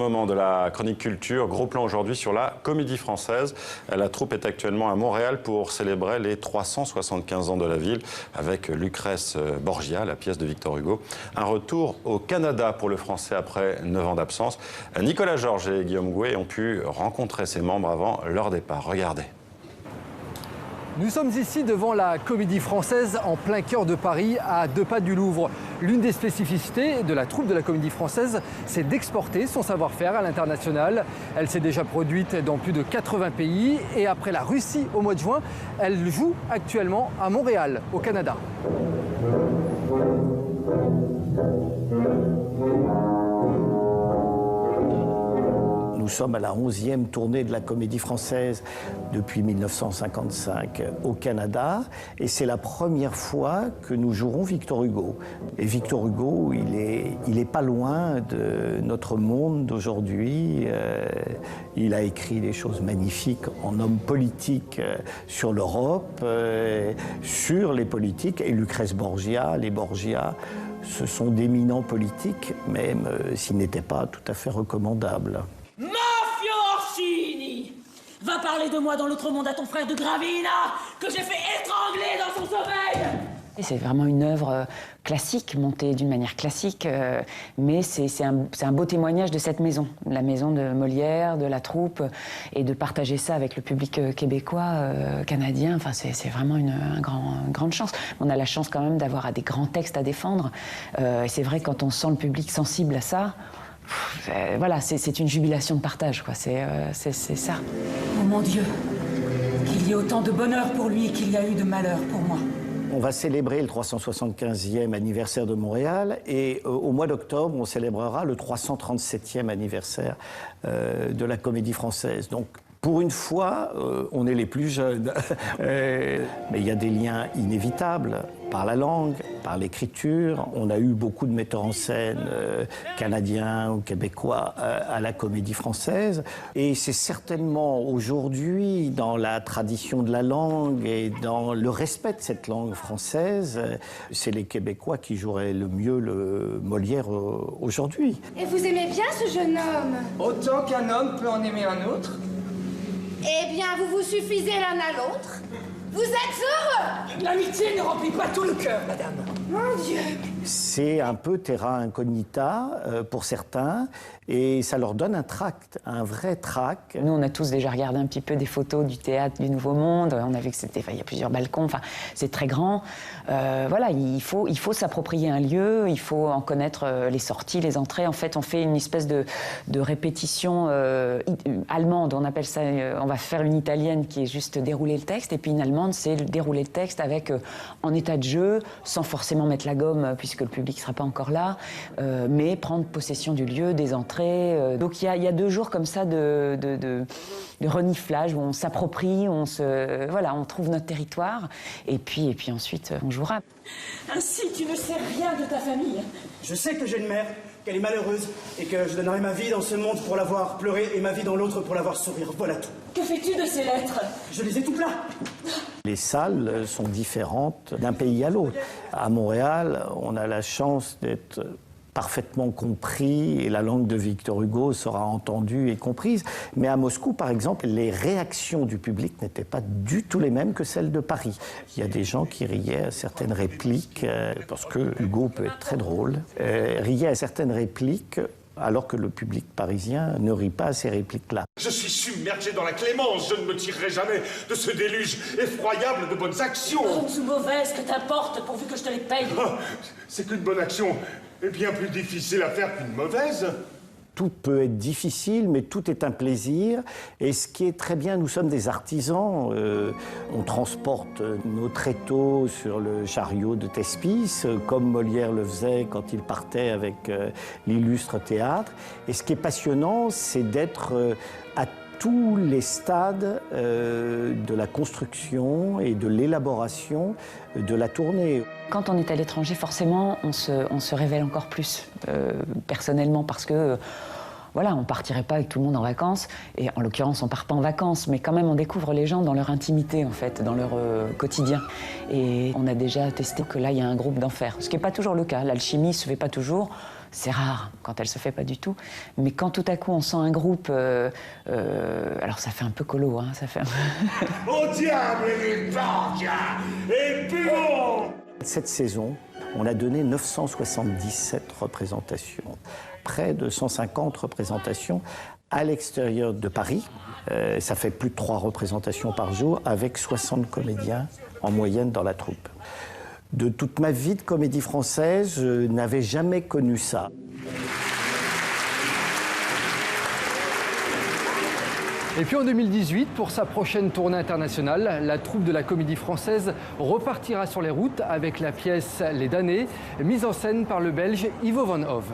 moment de la chronique culture. Gros plan aujourd'hui sur la Comédie Française. La troupe est actuellement à Montréal pour célébrer les 375 ans de la ville avec Lucrèce Borgia, la pièce de Victor Hugo. Un retour au Canada pour le français après 9 ans d'absence. Nicolas Georges et Guillaume Gouet ont pu rencontrer ses membres avant leur départ. Regardez. Nous sommes ici devant la Comédie Française en plein cœur de Paris, à 2 pas du Louvre. L'une des spécificités de la troupe de la Comédie Française, c'est d'exporter son savoir-faire à l'international. Elle s'est déjà produite dans plus de 80 pays et après la Russie au mois de juin, elle joue actuellement à Montréal, au Canada. Nous sommes à la 11e tournée de la Comédie Française depuis 1955 au Canada et c'est la première fois que nous jouerons Victor Hugo. Et Victor Hugo, il est pas loin de notre monde d'aujourd'hui. Il a écrit des choses magnifiques en homme politique sur l'Europe, sur les politiques. Et Lucrèce Borgia, les Borgia, ce sont d'éminents politiques, même s'ils n'étaient pas tout à fait recommandables. Mafio Orsini va parler de moi dans l'autre monde à ton frère de Gravina, que j'ai fait étrangler dans son sommeil. C'est vraiment une œuvre classique, montée d'une manière classique, mais c'est un beau témoignage de cette maison, la maison de Molière, de la troupe, et de partager ça avec le public québécois, canadien. Enfin, c'est vraiment une grande chance. On a la chance quand même d'avoir des grands textes à défendre. Et c'est vrai, quand on sent le public sensible à ça, voilà, c'est une jubilation de partage, quoi. C'est ça. Oh mon Dieu, qu'il y ait autant de bonheur pour lui qu'il y a eu de malheur pour moi. On va célébrer le 375e anniversaire de Montréal et au mois d'octobre, on célébrera le 337e anniversaire de la Comédie Française. Donc, pour une fois, on est les plus jeunes. Mais il y a des liens inévitables par la langue, par l'écriture. On a eu beaucoup de metteurs en scène canadiens ou québécois à la Comédie Française. Et c'est certainement aujourd'hui, dans la tradition de la langue et dans le respect de cette langue française, c'est les Québécois qui joueraient le mieux le Molière aujourd'hui. Et vous aimez bien ce jeune homme? Autant qu'un homme peut en aimer un autre. Eh bien, vous vous suffisez l'un à l'autre. Vous êtes heureux. L'amitié ne remplit pas tout le cœur, madame. Mon Dieu. C'est un peu terra incognita pour certains et ça leur donne un tract, un vrai tract. Nous, on a tous déjà regardé un petit peu des photos du théâtre du Nouveau Monde. On a vu que il y a plusieurs balcons. Enfin, c'est très grand. Voilà, il faut s'approprier un lieu. Il faut en connaître les sorties, les entrées. En fait, on fait une espèce de répétition allemande. On appelle ça. On va faire une italienne qui est juste dérouler le texte, et puis une allemande, c'est dérouler le texte avec en état de jeu, sans forcément mettre la gomme puisque le public ne sera pas encore là, mais prendre possession du lieu, des entrées. Donc il y a 2 jours comme ça de reniflage où on s'approprie, on trouve notre territoire et puis ensuite on jouera. Ainsi, tu ne sais rien de ta famille. Je sais que j'ai une mère, qu'elle est malheureuse et que je donnerai ma vie dans ce monde pour la voir pleurer et ma vie dans l'autre pour la voir sourire. Voilà tout. Que fais-tu de ces lettres? Je les ai toutes là. Les salles sont différentes d'un pays à l'autre. À Montréal, on a la chance d'être parfaitement compris et la langue de Victor Hugo sera entendue et comprise. Mais à Moscou, par exemple, les réactions du public n'étaient pas du tout les mêmes que celles de Paris. Il y a des gens qui riaient à certaines répliques, parce que Hugo peut être très drôle, riaient à certaines répliques alors que le public parisien ne rit pas à ces répliques-là. Je suis submergé dans la clémence, je ne me tirerai jamais de ce déluge effroyable de bonnes actions. Bonnes ou mauvaises, que t'importe, pourvu que je te les paye. Oh, c'est qu'une bonne action est bien plus difficile à faire qu'une mauvaise. Tout peut être difficile, mais tout est un plaisir. Et ce qui est très bien, nous sommes des artisans. On transporte nos tréteaux sur le chariot de Thespis, comme Molière le faisait quand il partait avec l'illustre théâtre. Et ce qui est passionnant, c'est d'être à tous les stades de la construction et de l'élaboration de la tournée. Quand on est à l'étranger, forcément, on se révèle encore plus personnellement parce que voilà, on partirait pas avec tout le monde en vacances. Et en l'occurrence, on part pas en vacances, mais quand même, on découvre les gens dans leur intimité, en fait, dans leur quotidien. Et on a déjà testé que là, il y a un groupe d'enfer. Ce qui n'est pas toujours le cas. L'alchimie se fait pas toujours. C'est rare quand elle se fait pas du tout. Mais quand tout à coup on sent un groupe, alors ça fait un peu colo, hein, ça fait. Au diable les Borgia et Pumon! Cette saison, on a donné 977 représentations, près de 150 représentations à l'extérieur de Paris. Ça fait plus de 3 représentations par jour avec 60 comédiens en moyenne dans la troupe. De toute ma vie de comédie française, je n'avais jamais connu ça. Et puis en 2018, pour sa prochaine tournée internationale, la troupe de la Comédie Française repartira sur les routes avec la pièce Les Damnés, mise en scène par le Belge Ivo van Hove.